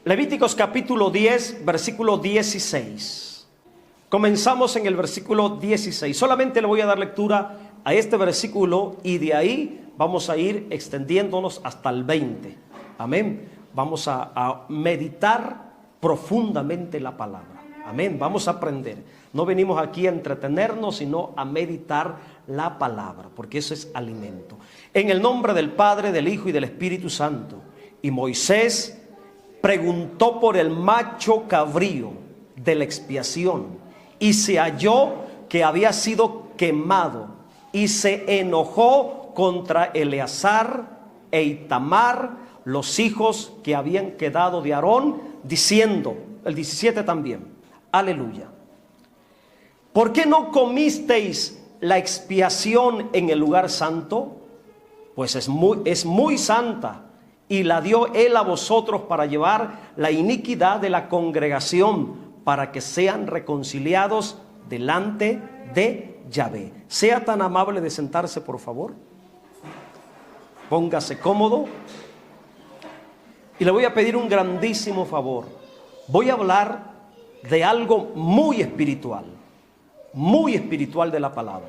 Levíticos capítulo 10, versículo 16. Comenzamos en el versículo 16. Solamente le voy a dar lectura a este versículo y de ahí vamos a ir extendiéndonos hasta el 20. Amén. Vamos a meditar profundamente la palabra. Amén. Vamos a aprender. No venimos aquí a entretenernos, sino a meditar la palabra, porque eso es alimento. En el nombre del Padre, del Hijo y del Espíritu Santo. Y Moisés preguntó por el macho cabrío de la expiación, y se halló que había sido quemado, y se enojó contra Eleazar e Itamar, los hijos que habían quedado de Aarón, diciendo, el 17 también, aleluya, ¿por qué no comisteis la expiación en el lugar santo? Pues es muy santa, y la dio él a vosotros para llevar la iniquidad de la congregación, para que sean reconciliados delante de Yahvé. Sea tan amable de sentarse, por favor. Póngase cómodo. Y le voy a pedir un grandísimo favor. Voy a hablar de algo muy espiritual de la palabra.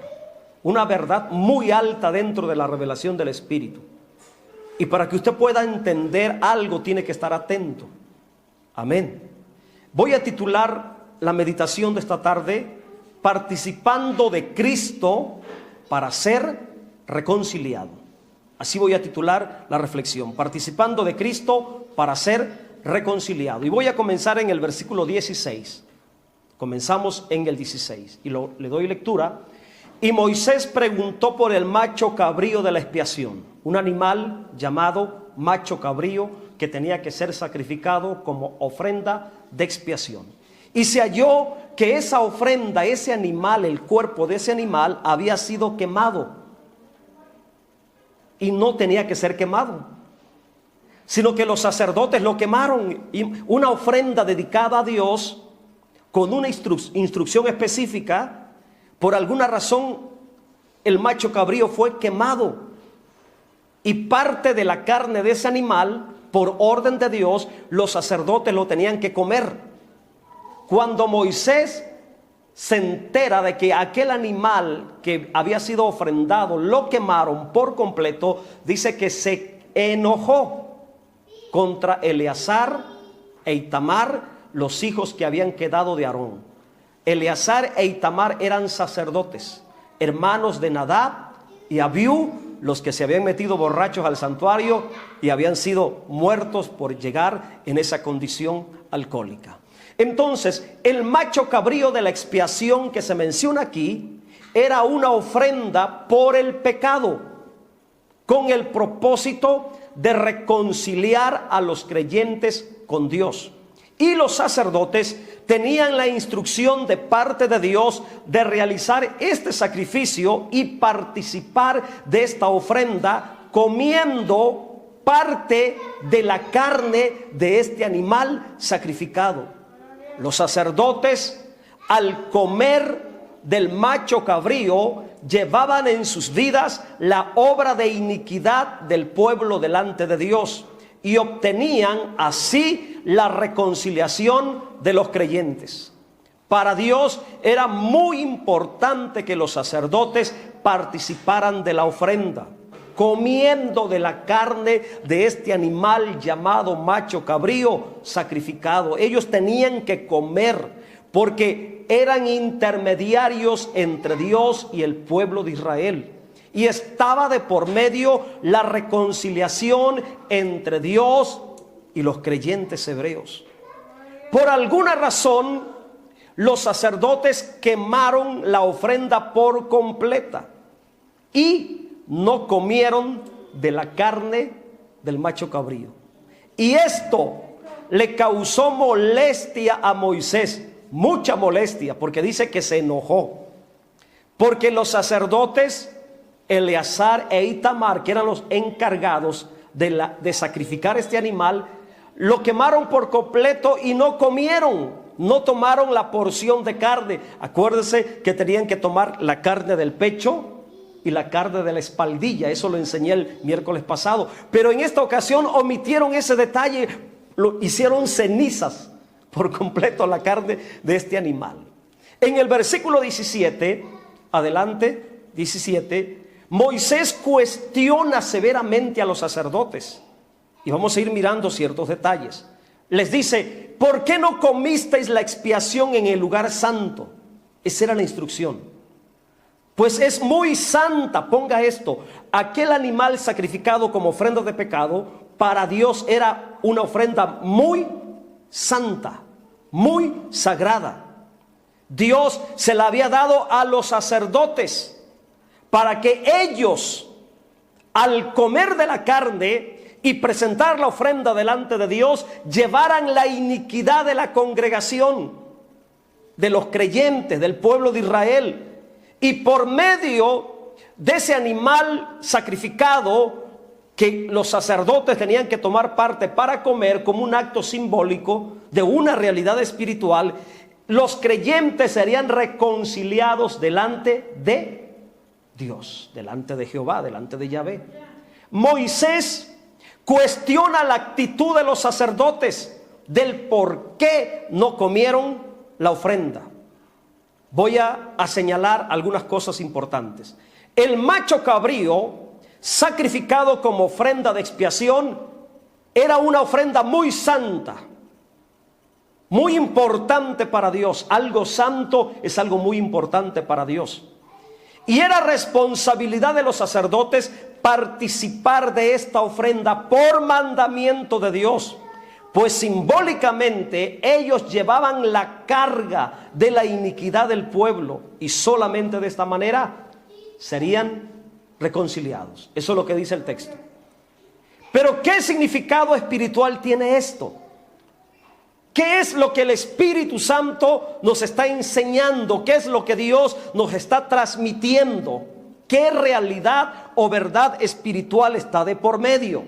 Una verdad muy alta dentro de la revelación del Espíritu. Y para que usted pueda entender algo, tiene que estar atento. Amén. Voy a titular la meditación de esta tarde, participando de Cristo para ser reconciliado. Así voy a titular la reflexión, participando de Cristo para ser reconciliado. Y voy a comenzar en el versículo 16. Comenzamos en el 16 y le doy lectura. Y Moisés preguntó por el macho cabrío de la expiación, un animal llamado macho cabrío que tenía que ser sacrificado como ofrenda de expiación. Y se halló que esa ofrenda, ese animal, el cuerpo de ese animal había sido quemado. Y no tenía que ser quemado, sino que los sacerdotes lo quemaron. Y una ofrenda dedicada a Dios con una instrucción específica. Por alguna razón el macho cabrío fue quemado, y parte de la carne de ese animal, por orden de Dios, los sacerdotes lo tenían que comer. Cuando Moisés se entera de que aquel animal que había sido ofrendado lo quemaron por completo, dice que se enojó contra Eleazar e Itamar, los hijos que habían quedado de Aarón. Eleazar e Itamar eran sacerdotes, hermanos de Nadab y Abiú, los que se habían metido borrachos al santuario y habían sido muertos por llegar en esa condición alcohólica. Entonces, el macho cabrío de la expiación que se menciona aquí era una ofrenda por el pecado, con el propósito de reconciliar a los creyentes con Dios. Y los sacerdotes tenían la instrucción de parte de Dios de realizar este sacrificio y participar de esta ofrenda comiendo parte de la carne de este animal sacrificado. Los sacerdotes, al comer del macho cabrío, llevaban en sus vidas la obra de iniquidad del pueblo delante de Dios, y obtenían así la reconciliación de los creyentes. Para Dios era muy importante que los sacerdotes participaran de la ofrenda, comiendo de la carne de este animal llamado macho cabrío sacrificado. Ellos tenían que comer porque eran intermediarios entre Dios y el pueblo de Israel. Y estaba de por medio la reconciliación entre Dios y los creyentes hebreos. Por alguna razón, los sacerdotes quemaron la ofrenda por completa y no comieron de la carne del macho cabrío. Y esto le causó molestia a Moisés, mucha molestia, porque dice que se enojó. Porque los sacerdotes Eleazar e Itamar, que eran los encargados de sacrificar este animal, lo quemaron por completo y no comieron, no tomaron la porción de carne. Acuérdense que tenían que tomar la carne del pecho y la carne de la espaldilla. Eso lo enseñé el miércoles pasado. Pero en esta ocasión omitieron ese detalle lo hicieron cenizas por completo la carne de este animal. En el versículo 17, adelante, 17, Moisés cuestiona severamente a los sacerdotes. Y vamos a ir mirando ciertos detalles. Les dice: ¿por qué no comisteis la expiación en el lugar santo? Esa era la instrucción. Pues es muy santa, ponga esto, aquel animal sacrificado como ofrenda de pecado, para Dios era una ofrenda muy santa, muy sagrada. Dios se la había dado a los sacerdotes para que ellos, al comer de la carne y presentar la ofrenda delante de Dios, llevaran la iniquidad de la congregación, de los creyentes, del pueblo de Israel. Y por medio de ese animal sacrificado que los sacerdotes tenían que tomar parte para comer, como un acto simbólico de una realidad espiritual, los creyentes serían reconciliados delante de Dios, delante de Jehová, delante de Yahvé. Moisés cuestiona la actitud de los sacerdotes del por qué no comieron la ofrenda. Voy a señalar algunas cosas importantes. El macho cabrío sacrificado como ofrenda de expiación era una ofrenda muy santa, muy importante para Dios. Algo santo es algo muy importante para Dios. Y era responsabilidad de los sacerdotes participar de esta ofrenda por mandamiento de Dios, pues simbólicamente ellos llevaban la carga de la iniquidad del pueblo y solamente de esta manera serían reconciliados. Eso es lo que dice el texto. Pero ¿qué significado espiritual tiene esto? ¿Qué es lo que el Espíritu Santo nos está enseñando? ¿Qué es lo que Dios nos está transmitiendo? ¿Qué realidad o verdad espiritual está de por medio?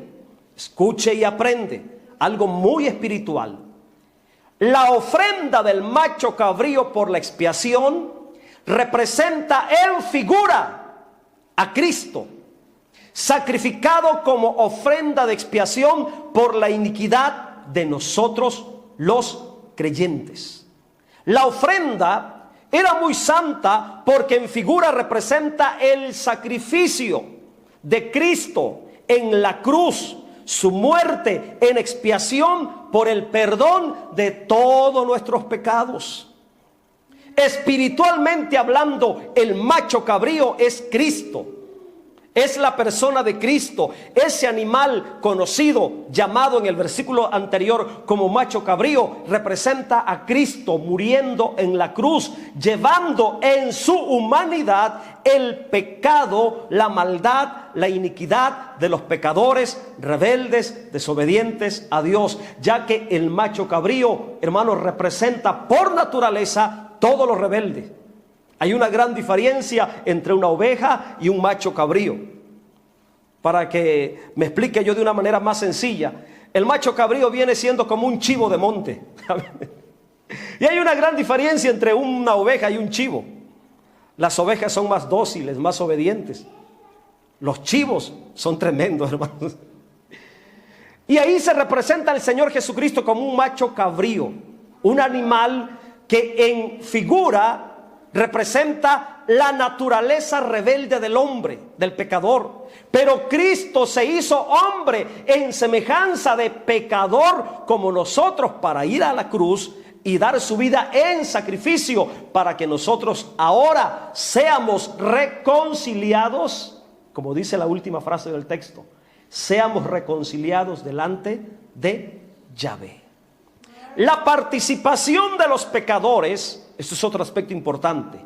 Escuche y aprende. Algo muy espiritual. La ofrenda del macho cabrío por la expiación representa en figura a Cristo, sacrificado como ofrenda de expiación por la iniquidad de nosotros los creyentes. La ofrenda era muy santa porque en figura representa el sacrificio de Cristo en la cruz, su muerte en expiación por el perdón de todos nuestros pecados. Espiritualmente hablando, el macho cabrío es Cristo. Es la persona de Cristo. Ese animal conocido, llamado en el versículo anterior como macho cabrío, representa a Cristo muriendo en la cruz, llevando en su humanidad el pecado, la maldad, la iniquidad de los pecadores, rebeldes, desobedientes a Dios, ya que el macho cabrío, hermanos, representa por naturaleza todos los rebeldes. Hay una gran diferencia entre una oveja y un macho cabrío. Para que me explique yo de una manera más sencilla, el macho cabrío viene siendo como un chivo de monte. Y hay una gran diferencia entre una oveja y un chivo. Las ovejas son más dóciles, más obedientes. Los chivos son tremendos, hermanos. Y ahí se representa al Señor Jesucristo como un macho cabrío, un animal que en figura representa la naturaleza rebelde del hombre, del pecador. Pero Cristo se hizo hombre en semejanza de pecador como nosotros, para ir a la cruz y dar su vida en sacrificio para que nosotros ahora seamos reconciliados, como dice la última frase del texto, seamos reconciliados delante de Yahvé. La participación de los pecadores, esto es otro aspecto importante,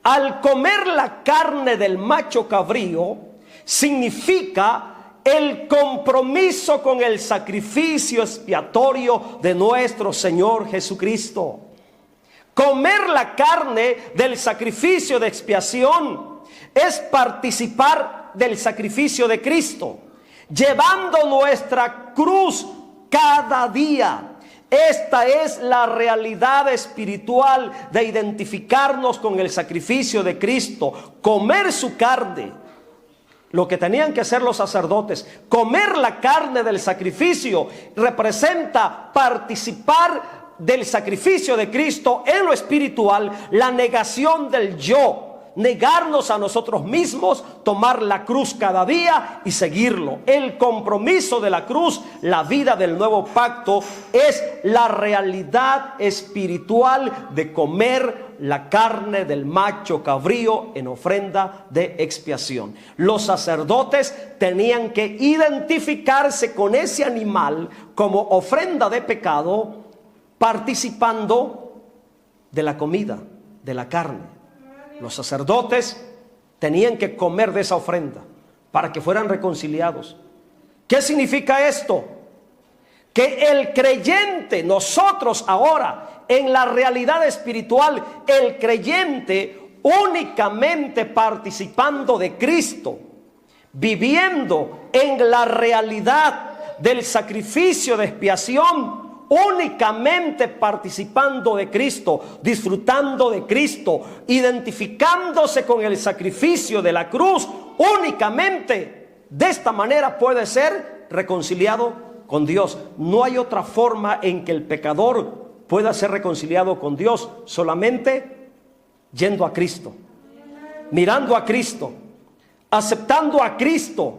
al comer la carne del macho cabrío, significa el compromiso con el sacrificio expiatorio de nuestro Señor Jesucristo. Comer la carne del sacrificio de expiación es participar del sacrificio de Cristo, llevando nuestra cruz cada día. Esta es la realidad espiritual de identificarnos con el sacrificio de Cristo. Comer su carne lo que tenían que hacer los sacerdotes, comer la carne del sacrificio, representa participar del sacrificio de Cristo en lo espiritual, la negación del yo. Negarnos a nosotros mismos, tomar la cruz cada día y seguirlo. El compromiso de la cruz, la vida del nuevo pacto, es la realidad espiritual de comer la carne del macho cabrío en ofrenda de expiación. Los sacerdotes tenían que identificarse con ese animal como ofrenda de pecado, participando de la comida, de la carne. Los sacerdotes tenían que comer de esa ofrenda para que fueran reconciliados. ¿Qué significa esto? Que el creyente, nosotros ahora, en la realidad espiritual, el creyente únicamente participando de Cristo, viviendo en la realidad del sacrificio de expiación, únicamente participando de Cristo, disfrutando de Cristo, identificándose con el sacrificio de la cruz, únicamente de esta manera puede ser reconciliado con Dios. No hay otra forma en que el pecador pueda ser reconciliado con Dios, solamente yendo a Cristo, mirando a Cristo, aceptando a Cristo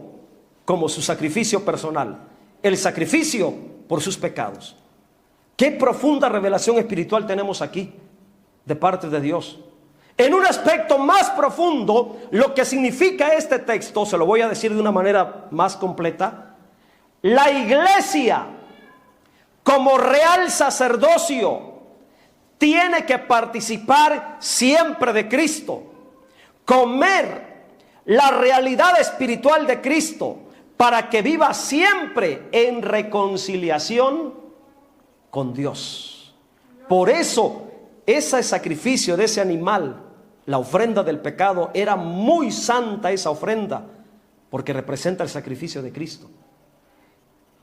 como su sacrificio personal, el sacrificio por sus pecados. Qué profunda revelación espiritual tenemos aquí de parte de Dios. En un aspecto más profundo, lo que significa este texto, se lo voy a decir de una manera más completa. La iglesia, como real sacerdocio, tiene que participar siempre de Cristo, comer la realidad espiritual de Cristo, para que viva siempre en reconciliación con Dios. Por eso ese sacrificio de ese animal, la ofrenda del pecado, era muy santa esa ofrenda, porque representa el sacrificio de Cristo.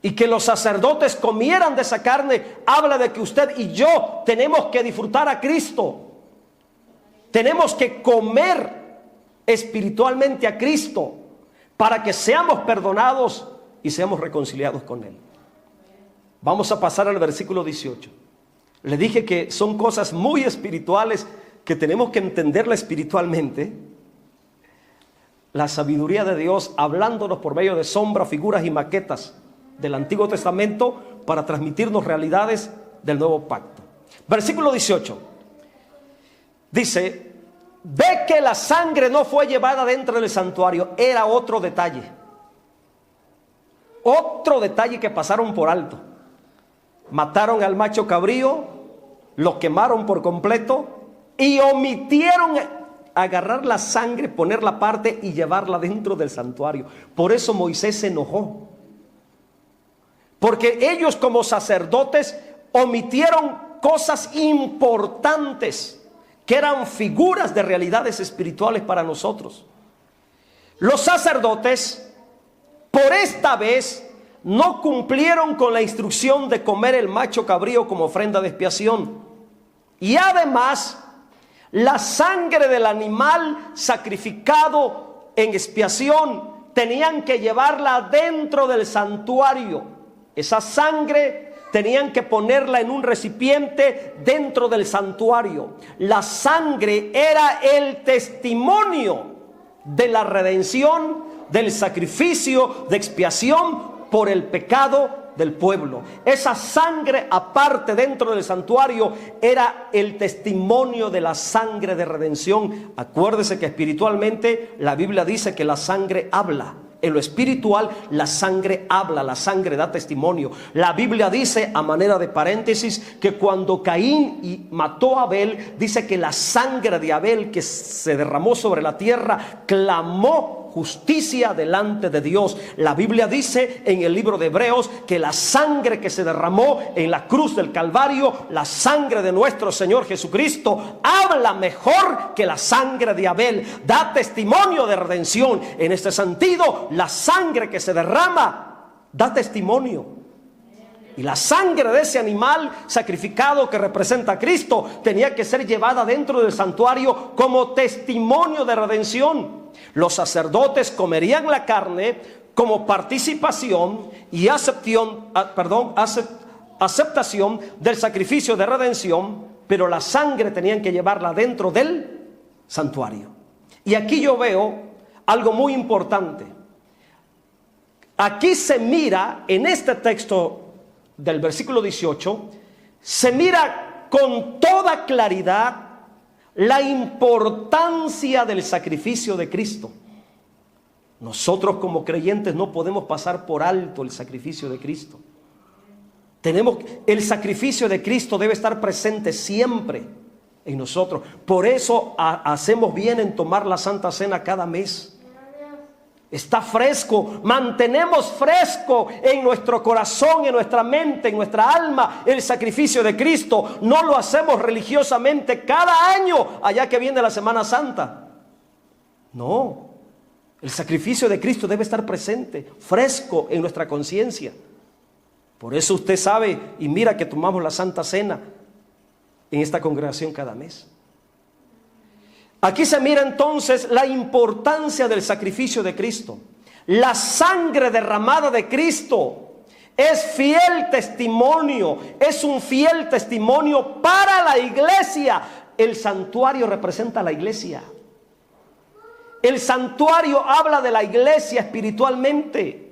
Y que los sacerdotes comieran de esa carne habla de que usted y yo tenemos que disfrutar a Cristo, tenemos que comer espiritualmente a Cristo para que seamos perdonados y seamos reconciliados con Él. Vamos a pasar al versículo 18. Le dije que son cosas muy espirituales que tenemos que entenderla espiritualmente. La sabiduría de Dios hablándonos por medio de sombras, figuras y maquetas del Antiguo Testamento para transmitirnos realidades del Nuevo Pacto. Versículo 18. Dice: ve que la sangre no fue llevada dentro del santuario. Era otro detalle. Otro detalle que pasaron por alto. Mataron al macho cabrío, lo quemaron por completo y omitieron agarrar la sangre, ponerla aparte y llevarla dentro del santuario. Por eso Moisés se enojó. Porque ellos como sacerdotes omitieron cosas importantes que eran figuras de realidades espirituales para nosotros. Los sacerdotes, por esta vez, no cumplieron con la instrucción de comer el macho cabrío como ofrenda de expiación. Y además, la sangre del animal sacrificado en expiación tenían que llevarla dentro del santuario. Esa sangre tenían que ponerla en un recipiente dentro del santuario. La sangre era el testimonio de la redención, del sacrificio de expiación por el pecado del pueblo. Esa sangre aparte dentro del santuario era el testimonio de la sangre de redención. Acuérdese que espiritualmente la Biblia dice que la sangre habla. En lo espiritual la sangre habla, la sangre da testimonio. La Biblia dice, a manera de paréntesis, que cuando Caín mató a Abel, dice que la sangre de Abel que se derramó sobre la tierra clamó justicia delante de Dios. La Biblia dice en el libro de Hebreos que la sangre que se derramó en la cruz del Calvario, la sangre de nuestro Señor Jesucristo, habla mejor que la sangre de Abel, da testimonio de redención. En este sentido, la sangre que se derrama da testimonio. Y la sangre de ese animal sacrificado que representa a Cristo tenía que ser llevada dentro del santuario como testimonio de redención. Los sacerdotes comerían la carne como participación y aceptación del sacrificio de redención, pero la sangre tenían que llevarla dentro del santuario. Y aquí yo veo algo muy importante. Aquí se mira, en este texto del versículo 18, se mira con toda claridad la importancia del sacrificio de Cristo. Nosotros como creyentes no podemos pasar por alto el sacrificio de Cristo. El sacrificio de Cristo debe estar presente siempre en nosotros. Por eso hacemos bien en tomar la Santa Cena cada mes. Está fresco, mantenemos fresco en nuestro corazón, en nuestra mente, en nuestra alma el sacrificio de Cristo. No lo hacemos religiosamente cada año, allá que viene la Semana Santa. No, el sacrificio de Cristo debe estar presente, fresco en nuestra conciencia. Por eso usted sabe y mira que tomamos la Santa Cena en esta congregación cada mes. Aquí se mira entonces la importancia del sacrificio de Cristo. La sangre derramada de Cristo es fiel testimonio, es un fiel testimonio para la iglesia. El santuario representa a la iglesia. El santuario habla de la iglesia espiritualmente.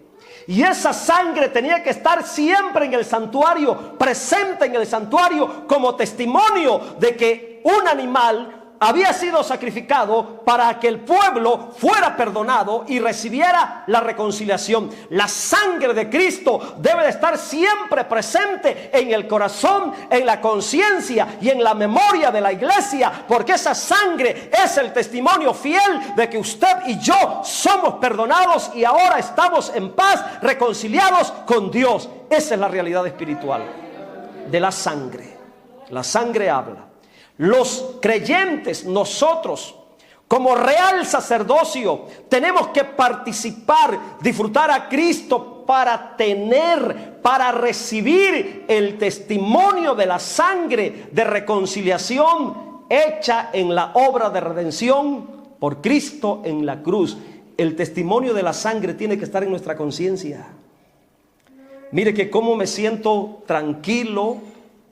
Y esa sangre tenía que estar siempre en el santuario, presente en el santuario, como testimonio de que un animal había sido sacrificado para que el pueblo fuera perdonado y recibiera la reconciliación. La sangre de Cristo debe de estar siempre presente en el corazón, en la conciencia y en la memoria de la iglesia, porque esa sangre es el testimonio fiel de que usted y yo somos perdonados y ahora estamos en paz, reconciliados con Dios. Esa es la realidad espiritual de la sangre. La sangre habla. Los creyentes, nosotros, como real sacerdocio, tenemos que participar, disfrutar a Cristo para recibir el testimonio de la sangre de reconciliación hecha en la obra de redención por Cristo en la cruz. El testimonio de la sangre tiene que estar en nuestra conciencia. Mire que cómo me siento tranquilo,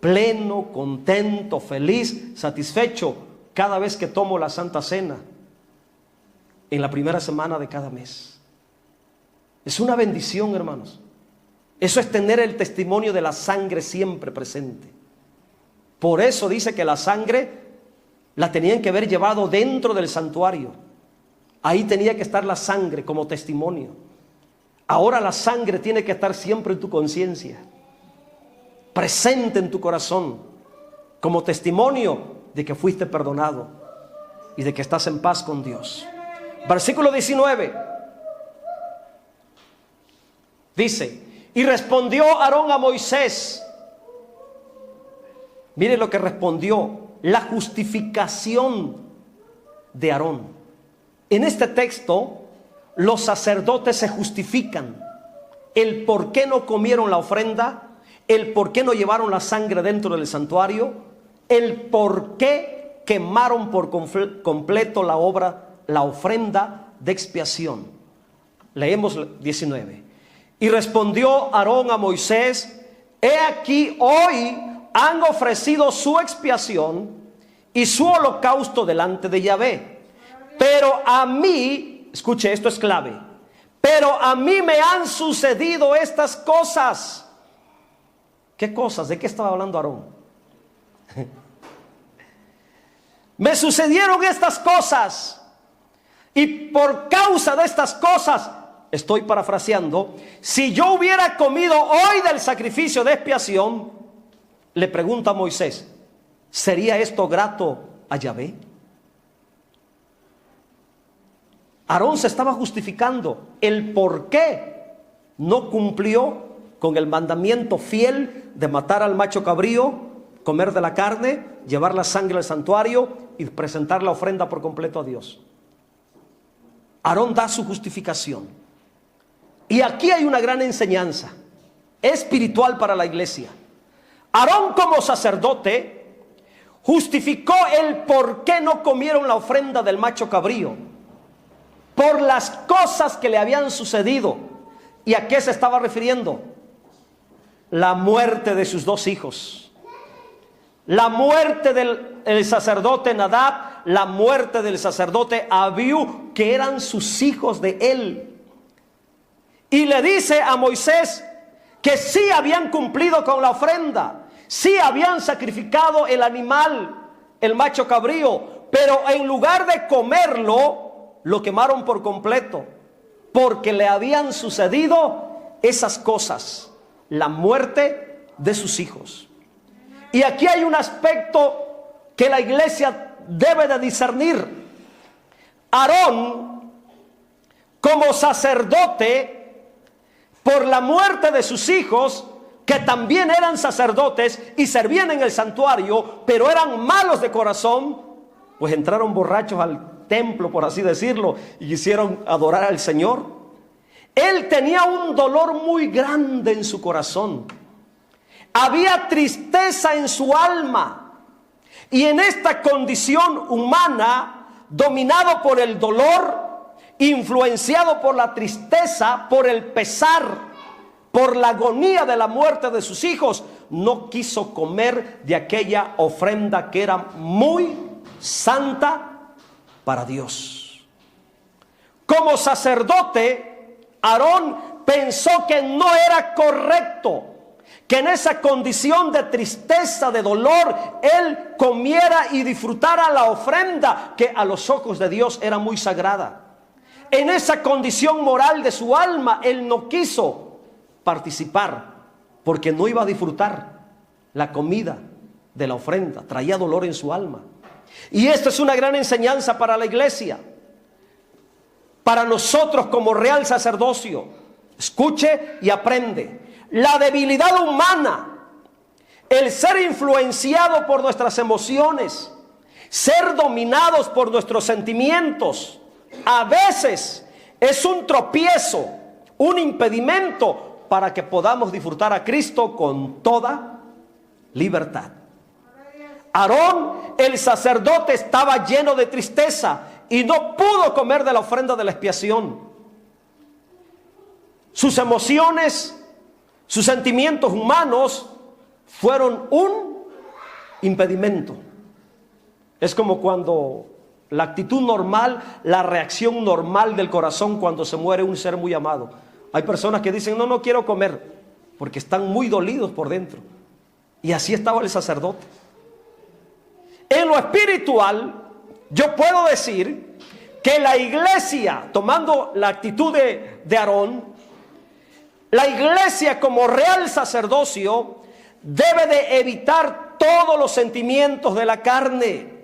pleno, contento, feliz, satisfecho cada vez que tomo la Santa Cena en la primera semana de cada mes. Es una bendición, hermanos. Eso es tener el testimonio de la sangre siempre presente. Por eso dice que la sangre la tenían que haber llevado dentro del santuario. Ahí tenía que estar la sangre como testimonio. Ahora la sangre tiene que estar siempre en tu conciencia, presente en tu corazón, como testimonio de que fuiste perdonado y de que estás en paz con Dios. Versículo 19 dice: y respondió Aarón a Moisés. Mire lo que respondió, la justificación de Aarón. En este texto los sacerdotes se justifican el por qué no comieron la ofrenda, el por qué no llevaron la sangre dentro del santuario, el por qué quemaron por completo la ofrenda de expiación. Leemos 19. Y respondió Aarón a Moisés: he aquí, hoy han ofrecido su expiación y su holocausto delante de Yahvé. Pero a mí, escuche, esto es clave, pero a mí me han sucedido estas cosas. ¿Qué cosas? ¿De qué estaba hablando Aarón? Me sucedieron estas cosas, y por causa de estas cosas, estoy parafraseando, si yo hubiera comido hoy del sacrificio de expiación, le pregunta a Moisés, ¿sería esto grato a Yahvé? Aarón se estaba justificando el por qué no cumplió con el mandamiento fiel de matar al macho cabrío, comer de la carne, llevar la sangre al santuario y presentar la ofrenda por completo a Dios. Aarón da su justificación. Y aquí hay una gran enseñanza espiritual para la iglesia. Aarón, como sacerdote, justificó el por qué no comieron la ofrenda del macho cabrío. por las cosas que le habían sucedido. ¿Y a qué se estaba refiriendo? La muerte de sus dos hijos. La muerte del sacerdote Nadab, la muerte del sacerdote Abiú, que eran sus hijos de él. Y le dice a Moisés que sí habían cumplido con la ofrenda, sí habían sacrificado el animal, el macho cabrío, pero en lugar de comerlo, lo quemaron por completo, porque le habían sucedido esas cosas, la muerte de sus hijos. Y aquí hay un aspecto que la iglesia debe de discernir. Aarón, como sacerdote, por la muerte de sus hijos, que también eran sacerdotes y servían en el santuario, pero eran malos de corazón, pues entraron borrachos al templo, por así decirlo, y quisieron adorar al Señor. Él tenía un dolor muy grande en su corazón. Había tristeza en su alma. Y en esta condición humana, dominado por el dolor, influenciado por la tristeza, por el pesar, por la agonía de la muerte de sus hijos, no quiso comer de aquella ofrenda que era muy santa para Dios. Como sacerdote, Aarón pensó que no era correcto que en esa condición de tristeza, de dolor, él comiera y disfrutara la ofrenda que a los ojos de Dios era muy sagrada. En esa condición moral de su alma, él no quiso participar, porque no iba a disfrutar la comida de la ofrenda, traía dolor en su alma. Y esto es una gran enseñanza para la iglesia, para nosotros como real sacerdocio. Escuche y aprende. La debilidad humana, el ser influenciado por nuestras emociones, ser dominados por nuestros sentimientos, a veces es un tropiezo, un impedimento para que podamos disfrutar a Cristo con toda libertad. Aarón, el sacerdote, estaba lleno de tristeza y no pudo comer de la ofrenda de la expiación. Sus emociones, sus sentimientos humanos fueron un impedimento. Es como cuando la actitud normal, la reacción normal del corazón cuando se muere un ser muy amado. Hay personas que dicen, no quiero comer, porque están muy dolidos por dentro. Y así estaba el sacerdote. En lo espiritual, yo puedo decir que la iglesia, tomando la actitud de Aarón, la iglesia como real sacerdocio debe de evitar todos los sentimientos de la carne.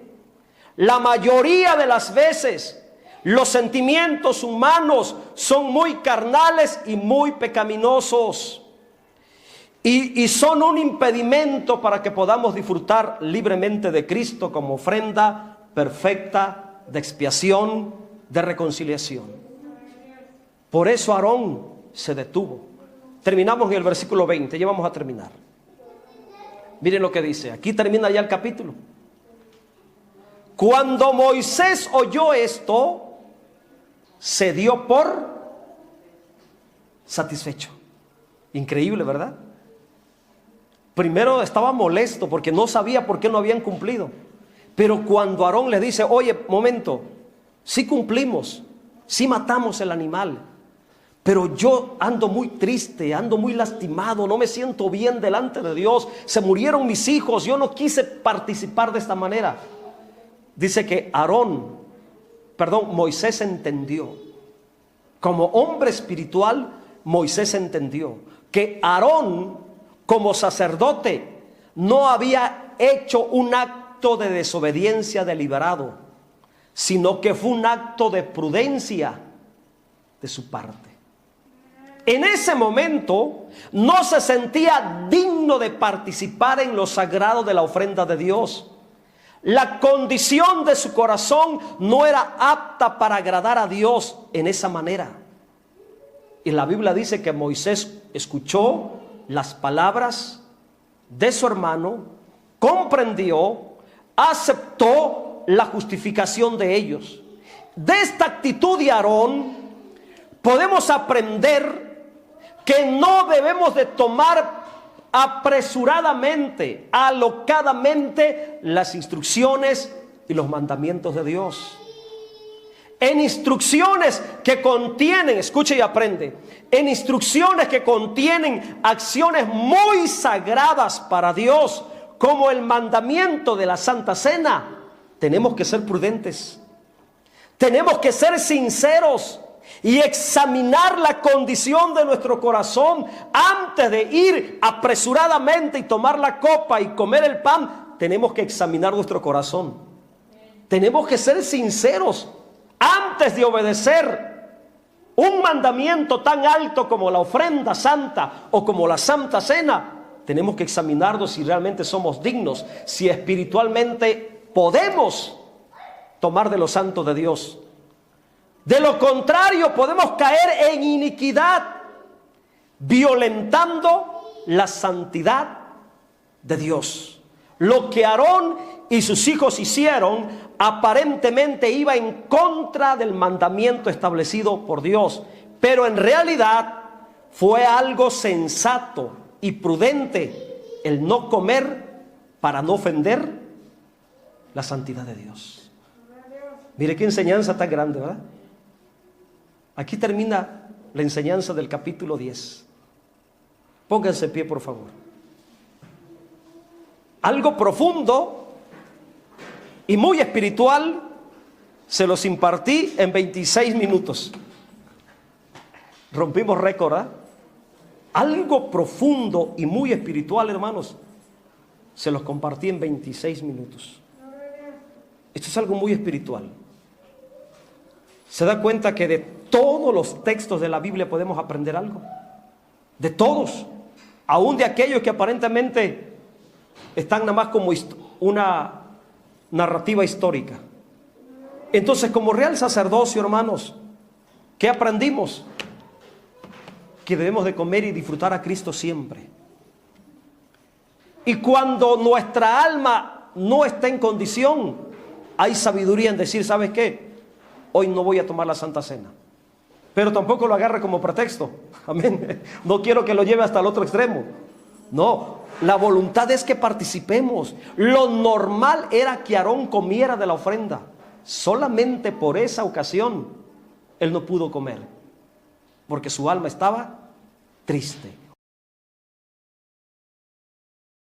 La mayoría de las veces los sentimientos humanos son muy carnales y muy pecaminosos. Y son un impedimento para que podamos disfrutar libremente de Cristo como ofrenda perfecta de expiación, de reconciliación. Por eso Aarón se detuvo. Terminamos en el versículo 20, ya vamos a terminar. Miren lo que dice, aquí termina ya el capítulo. Cuando Moisés oyó esto, se dio por satisfecho. Increíble, ¿verdad? Primero estaba molesto porque no sabía por qué no habían cumplido. Pero cuando Aarón le dice, oye, momento, sí cumplimos, sí matamos el animal, pero yo ando muy triste, ando muy lastimado, no me siento bien delante de Dios, se murieron mis hijos, yo no quise participar de esta manera. Dice que Moisés entendió, como hombre espiritual, Moisés entendió que Aarón, como sacerdote, no había hecho un acto de desobediencia deliberado, sino que fue un acto de prudencia de su parte. En ese momento no se sentía digno de participar en lo sagrado de la ofrenda de Dios. La condición de su corazón no era apta para agradar a Dios en esa manera. Y la Biblia dice que Moisés escuchó las palabras de su hermano, comprendió, aceptó la justificación de ellos. de esta actitud de Aarón podemos aprender que no debemos de tomar apresuradamente, alocadamente las instrucciones y los mandamientos de Dios. En instrucciones que contienen, escucha y aprende, en instrucciones que contienen acciones muy sagradas para Dios, como el mandamiento de la Santa Cena, tenemos que ser prudentes. Tenemos que ser sinceros y examinar la condición de nuestro corazón antes de ir apresuradamente y tomar la copa y comer el pan. Tenemos que examinar nuestro corazón. Tenemos que ser sinceros antes de obedecer un mandamiento tan alto como la ofrenda santa o como la Santa Cena. Tenemos que examinarnos si realmente somos dignos, si espiritualmente podemos tomar de lo santo de Dios. De lo contrario, podemos caer en iniquidad, violentando la santidad de Dios. Lo que Aarón y sus hijos hicieron aparentemente iba en contra del mandamiento establecido por Dios, pero en realidad fue algo sensato y prudente el no comer para no ofender la santidad de Dios. Mire qué enseñanza tan grande, ¿verdad? Aquí termina la enseñanza del capítulo 10. Pónganse de pie, por favor. Algo profundo y muy espiritual se los impartí en 26 minutos. Rompimos récord, ¿eh? Algo profundo y muy espiritual, hermanos, se los compartí en 26 minutos. Esto es algo muy espiritual. ¿Se da cuenta que de todos los textos de la Biblia podemos aprender algo? De todos, aún de aquellos que aparentemente están nada más como una narrativa histórica. Entonces, como real sacerdocio, hermanos, ¿qué aprendimos? Que debemos de comer y disfrutar a Cristo siempre. Y cuando nuestra alma no está en condición, hay sabiduría en decir, ¿sabes qué? Hoy no voy a tomar la Santa Cena. Pero tampoco lo agarre como pretexto. Amén. No quiero que lo lleve hasta el otro extremo. No, la voluntad es que participemos. Lo normal era que Aarón comiera de la ofrenda. Solamente por esa ocasión él no pudo comer, porque su alma estaba triste.